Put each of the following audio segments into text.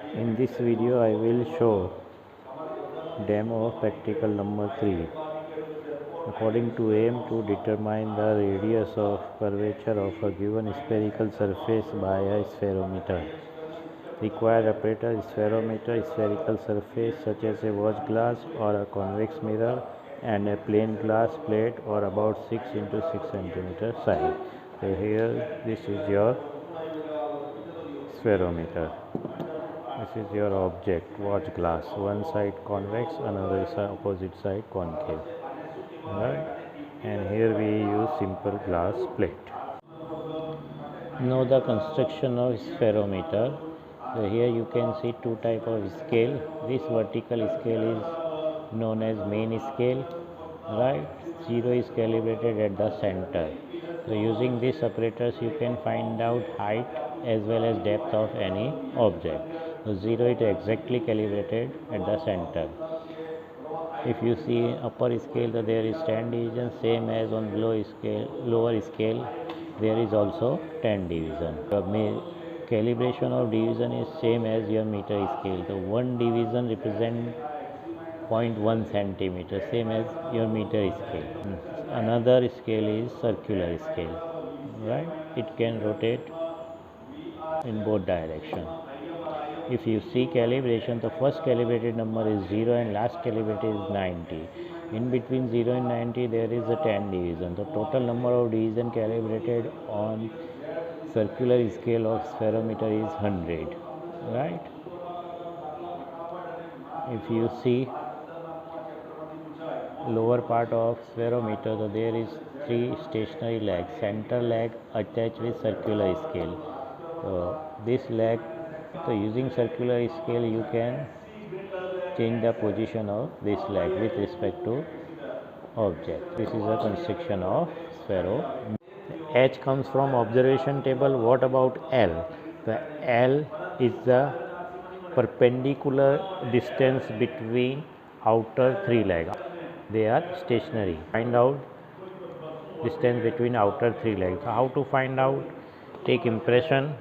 In this video I will show demo of practical number 3. According to aim to determine the radius of curvature of a given spherical surface by a spherometer. Required apparatus: spherometer, spherical surface such as a watch glass or a convex mirror, and a plain glass plate or about 6 into 6 cm size. So here this is your spherometer. This is your object, watch glass. One side convex, another side opposite side concave. Right? And here we use simple glass plate. Now the construction of spherometer. So here you can see two type of scale. This vertical scale is known as main scale. Right? Zero is calibrated at the center. So using these apparatus you can find out height as well as depth of any object. So 0 is exactly calibrated at the center. If you see upper scale, so there is 10 division, same as on lower scale there is also 10 division. The calibration of division is same as your meter scale. So one division represent 0.1 centimeter, same as your meter scale. Another scale is circular scale, right? It can rotate in both directions. If you see calibration, the first calibrated number is 0 and last calibrated is 90. In between 0 and 90 there is a 10 division. The total number of division calibrated on circular scale of spherometer is 100. Right? If you see lower part of spherometer, so there is 3 stationary legs. Center leg attached with circular scale. So this leg, so using circular scale you can change the position of this leg with respect to object. This is a construction of spherometer. H comes from observation table. What about L? The L is the perpendicular distance between outer 3 legs. They are stationary. Find out distance between outer 3 legs. So how to find out? Take impression.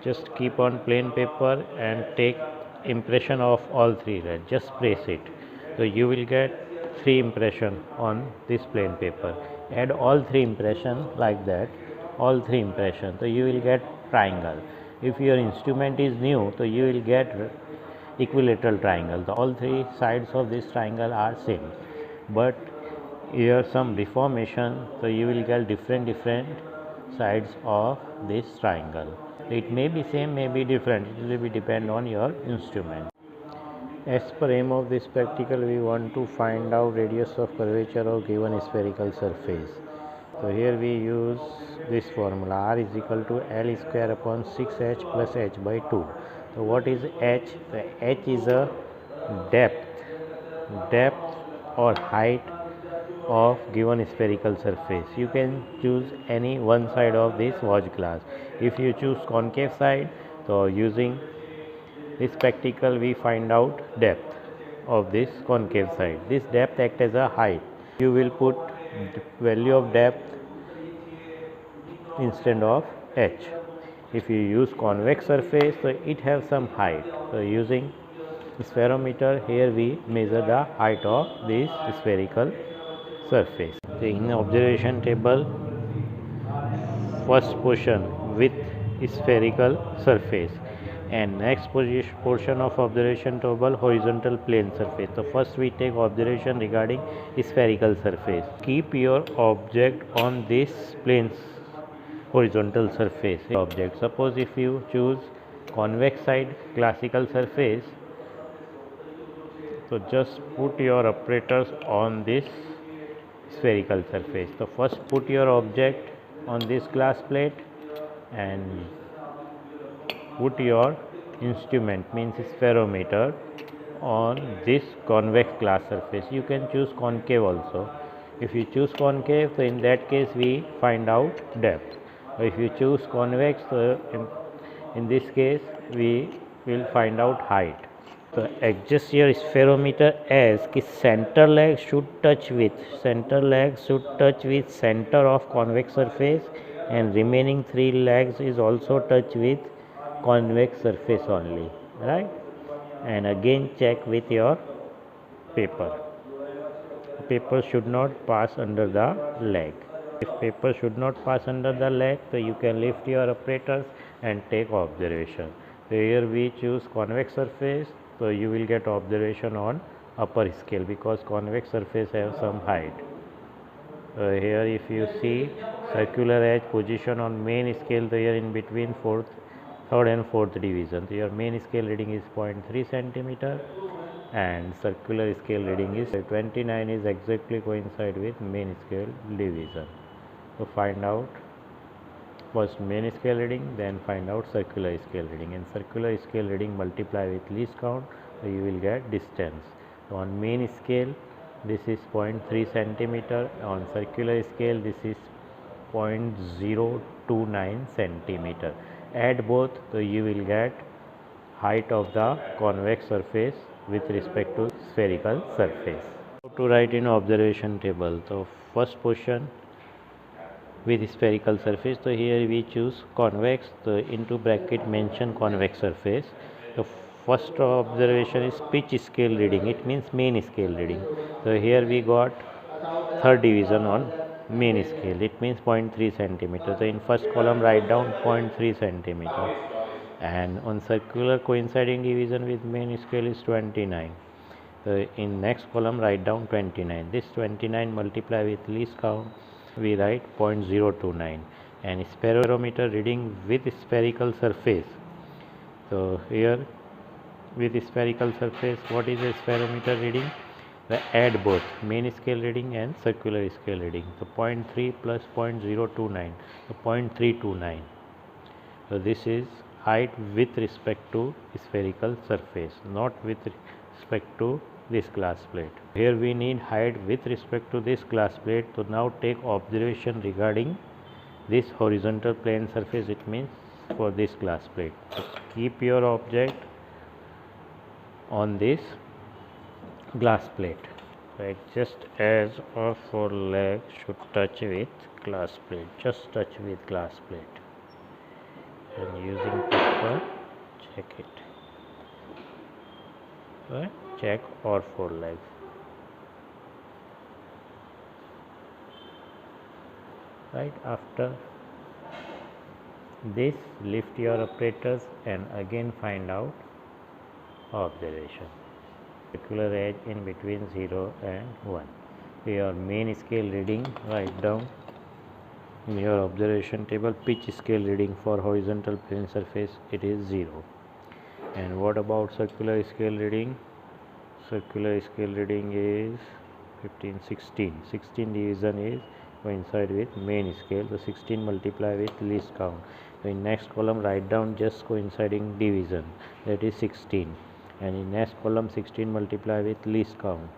Just keep on plain paper and take impression of all 3 legs. Just press it. So you will get 3 impression on this plain paper. Add all 3 impression like that. All 3 impression. So you will get triangle. If your instrument is new, so you will get equilateral triangle. So all 3 sides of this triangle are same. But here some deformation, so you will get different sides of this triangle. It may be same, may be different. It will be depend on your instrument. As per aim of this practical, we want to find out radius of curvature of given spherical surface. So here we use this formula: R is equal to L square upon 6h plus h by 2. So what is h? The h is a depth or height of given spherical surface. You can choose any one side of this watch glass. If you choose concave side, so using this spectacle we find out depth of this concave side. This depth acts as a height. You will put value of depth instead of h. If you use convex surface, so it has some height. So using spherometer, here we measure the height of this spherical surface. So in observation table, first portion with spherical surface, and next portion of observation table, horizontal plane surface. So first we take observation regarding spherical surface. Keep your object on this plane horizontal surface object. Suppose if you choose convex side classical surface, so just put your apparatus on this spherical surface. So first put your object on this glass plate and put your instrument, means spherometer, on this convex glass surface. You can choose concave also. If you choose concave, so in that case we find out depth. If you choose convex, so in this case we will find out height. So adjust your spherometer as कि center leg should touch with center of convex surface, and remaining 3 legs is also touch with convex surface only. right? And again check with your paper. Paper should not pass under the leg. If paper should not pass under the leg, so you can lift your apparatus and take observation. So here we choose convex surface, so you will get observation on upper scale because convex surface have some height. Here if you see circular edge position on main scale, so here in between third and fourth division. So your main scale reading is 0.3 centimeter and circular scale reading is 29, is exactly coincide with main scale division. So find out first main scale reading, then find out circular scale reading. And circular scale reading multiply with least count, so you will get distance. So on main scale this is 0.3 centimeter, on circular scale this is 0.029 centimeter. Add both, so you will get height of the convex surface with respect to spherical surface. How to write in observation table? So first portion with spherical surface, so here we choose convex, so into bracket mention convex surface. The first observation is pitch scale reading, it means main scale reading. So here we got third division on main scale, it means 0.3 centimeter. So in first column write down 0.3 centimeter, and on circular coinciding division with main scale is 29. So in next column write down 29. This 29 multiply with least count, we write 0.029. And spirometer reading with spherical surface. So here with spherical surface, what is a spirometer reading? Add both main scale reading and circular scale reading. So 0.3 plus 0.029, so 0.329. So this is height with respect to spherical surface, not with respect to this glass plate. Here we need height with respect to this glass plate. So now take observation regarding this horizontal plane surface, it means for this glass plate. So keep your object on this glass plate, right? Just as our foreleg should touch with glass plate, just touch with glass plate. And using paper, check it. Right? Check or foreleg. Right, after this lift your apparatus and again find out observation. Circular edge in between 0 and 1. Your main scale reading, write down in your observation table. Pitch scale reading for horizontal plane surface, it is 0. And what about circular scale reading? Circular scale reading is 15, 16. 16 division is coincide with main scale. So 16 multiply with least count. So in next column write down just coinciding division, that is 16. And in next column 16 multiply with least count,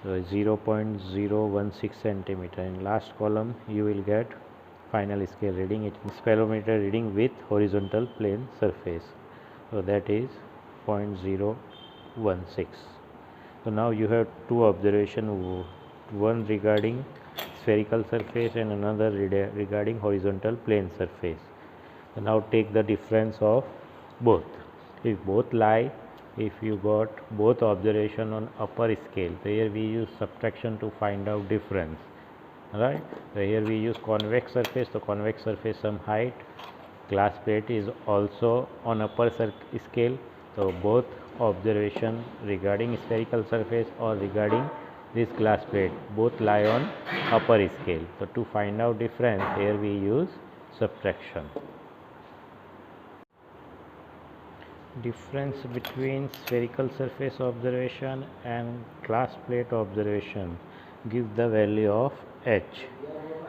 so 0.016 centimeter. In last column you will get final scale reading, it means spirometer reading with horizontal plane surface, so that is 0.016. So now you have two observation, one regarding spherical surface and another regarding horizontal plane surface. So now take the difference of both. If both lie, if you got both observation on upper scale, so here we use subtraction to find out difference, right? So here we use convex surface, so convex surface some height, glass plate is also on upper scale, so both observation regarding spherical surface or regarding this glass plate both lie on upper scale. So to find out difference, here we use subtraction. Difference between spherical surface observation and glass plate observation, give the value of h.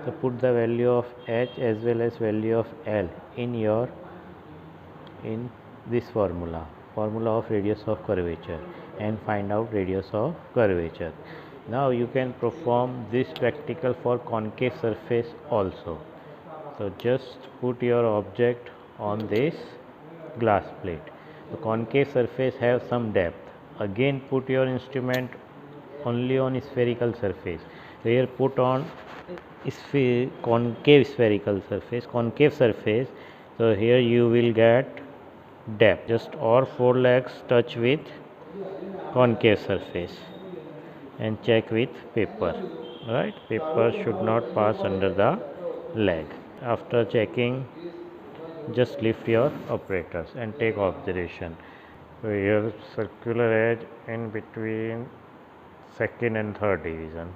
So put the value of h as well as value of L in this formula of radius of curvature, and find out radius of curvature. Now you can perform this practical for concave surface also. So just put your object on this glass plate. The concave surface have some depth. Again put your instrument only on spherical surface. So here put on concave spherical surface, concave surface. So here you will get depth. Just all four legs touch with concave surface and check with paper. Right, paper should not pass under the leg. After checking, just lift your apparatus and take observation. So here circular edge in between second and third division.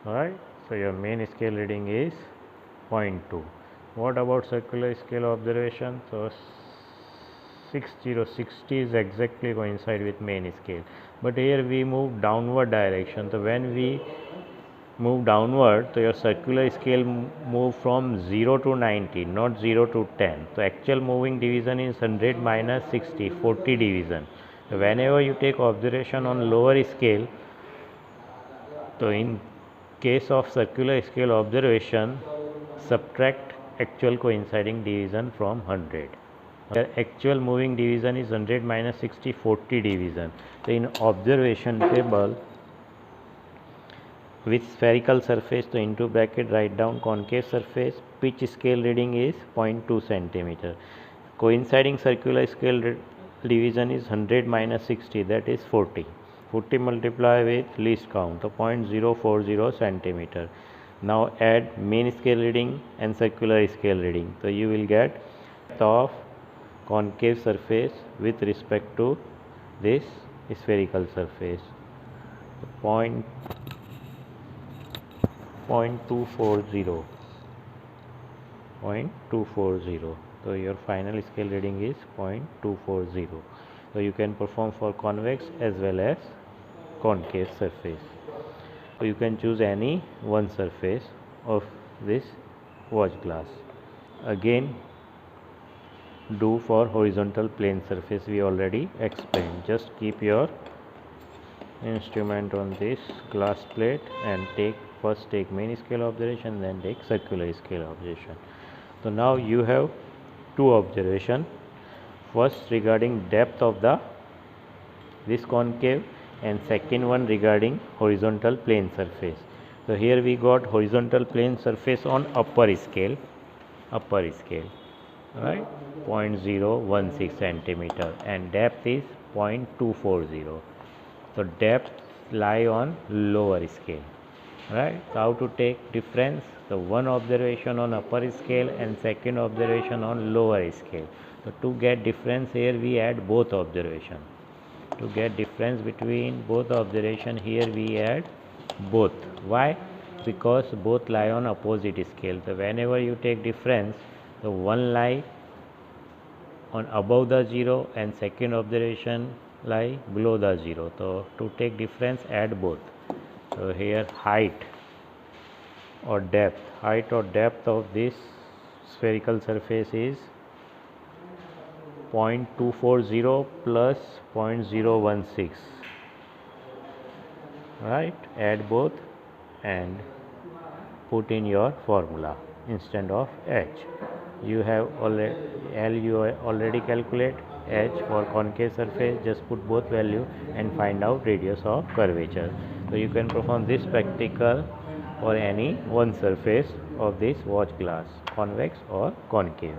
Alright, so your main scale reading is 0.2. What about circular scale observation? So 60 is exactly coincide with main scale, but here we move downward direction. So when we move downward, so your circular scale move from 0 to 90, not 0 to 10. So actual moving division is 100 minus 60, 40 division. So whenever you take observation on lower scale, so in case of circular scale observation, subtract actual coinciding division from 100. The actual moving division is 100 minus 60, 40 division. So in observation table, with spherical surface, so into bracket write down concave surface, pitch scale reading is 0.2 centimeter. Coinciding circular scale division is 100 minus 60, that is 40. 40 multiply with least count, so 0.040 centimeter. Now add main scale reading and circular scale reading. So you will get depth of concave surface with respect to this spherical surface. 0.240. So your final scale reading is 0.240. So you can perform for convex as well as concave surface. So you can choose any one surface of this watch glass. Again, do for horizontal plane surface we already explained. Just keep your instrument on this glass plate and first take main scale observation, then take circular scale observation. So now you have two observation. First regarding depth of this concave, and second one regarding horizontal plane surface. So here we got horizontal plane surface on upper scale, right, 0.016 centimeter, and depth is 0.240. So depth lie on lower scale, right. So how to take difference? So one observation on upper scale and second observation on lower scale. So to get difference, here we add both observation. To get difference between both observation, here we add both. Why? Because both lie on opposite scale. So whenever you take difference, the one lie on above the 0 and second observation lie below the 0. So to take difference, add both. So here height or depth of this spherical surface is 0.240 plus 0.016, right. Add both and put in your formula instead of h. You have already calculate h for concave surface. Just put both value and find out radius of curvature. So you can perform this practical for any one surface of this watch glass, convex or concave.